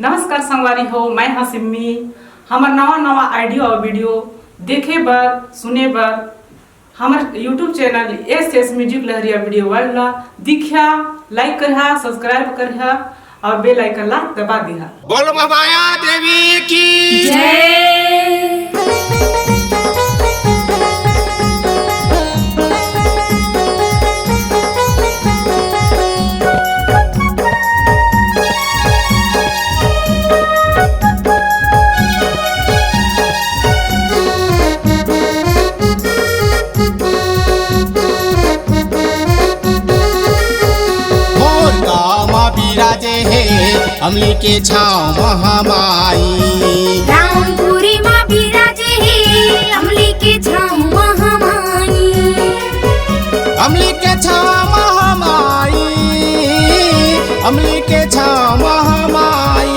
नमस्कार संगवारी हो, मैं हाँ सिम्मी। हमार नवा आइडियो और वीडियो देखे बर सुने बर हमार यूट्यूब चैनल एस म्यूजिक लहरिया वीडियो वाला दिखा, लाइक करिहा, सब्सक्राइब करिहा और बेल आइकन ला दबा दिहा। बोलो महामाया देवी की जय। विराजे है अमली के छाँव महामाई। रामपुरी माँ विराजे है अमली के छाँव महामाई। अमली के छाँव महामाई, अमली के छाँव महामाई,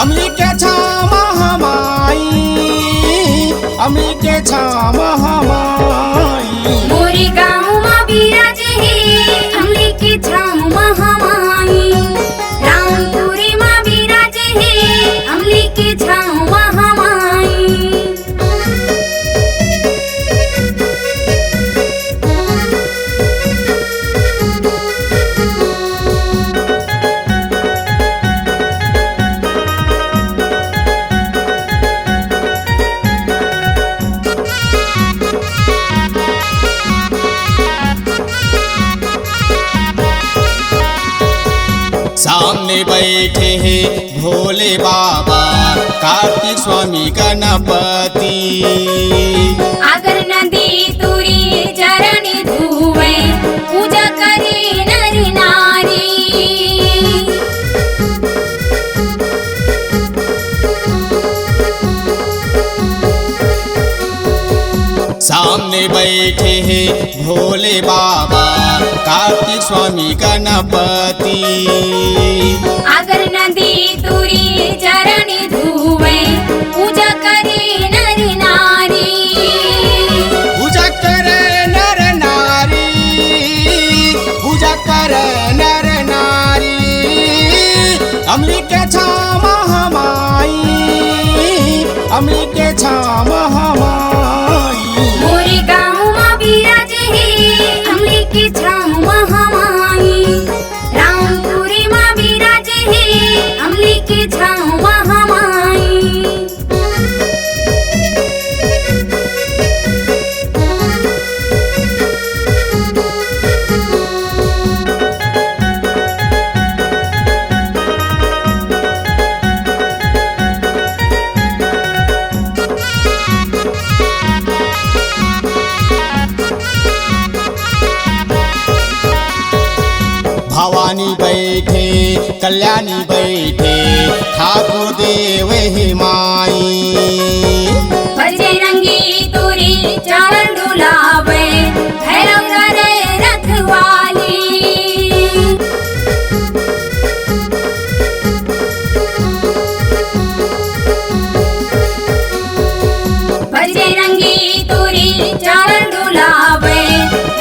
अमली के छाँव महामाई, अमली के छाँव महामाई। मोरे गाँव माँ विराजे है अमली के छाँव महामाई। रामपुरी माँ विराजे है अमली के छाँव महामाई। सामने बैठे हैं भोले बाबा, कार्तिक स्वामी गणपति। आगर नदी तुरी चरण धुए, पूजा करे नर नारी। सामने बैठे हैं भोले बाबा, कार्तिक स्वामी गणपति। आगर नदी तुरी चरण धुए, पूजा करे नर नारी। पूजा करे नर नारी, पूजा करे नर नारी। अमली के छाँव महामाई, अमली के छाँव महामाई। मोरे गाँव माँ विराजे है अमली के छाँव महामाई। रामपुरी माँ विराजे है अमली के छाँव महामाई। भवानी बैठे कल्याणी बैठे, ठाकुर देव ही माई। बजरंगी तुरी चरण डुलावे, भैरव करे रखवाली। बजरंगी तुरी चरण डुलावे,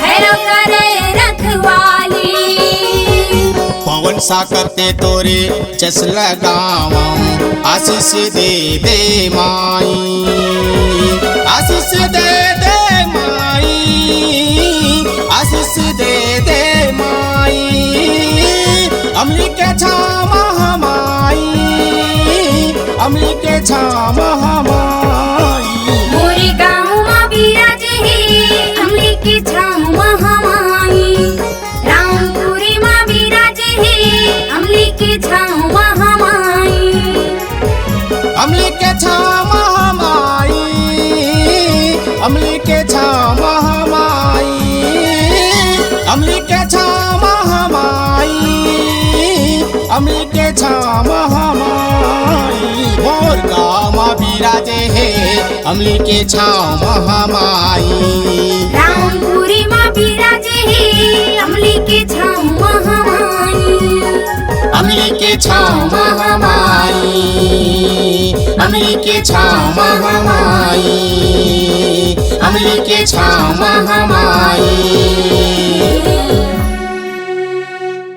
भैरव करे रखवाली। पवन सा करते तोरे चस लगावम, आशीष दे दे माई, आशीष दे दे माई, आशीष दे दे माई। अमली के छाँव महामाई, अमली के छाँव महामाई। मोरे गाँव माँ विराजे है अमली के छाँव महामाई। रामपुरी माँ विराजे है अमली के छाँव महामाई। अमली के छाँव महामाई, अमली के छाँव महामाई, अमली के छाँव महामाई, अमली के छाँव महामाई। मोर गाँव माँ विराजे है अमली के छाँव महामाई। रामपुरी माँ विराजे है अमली के छाँव महामाई। अमली के छाँव महामाई, अमली के छाँव महामाई, अमली के छाँव महामाई।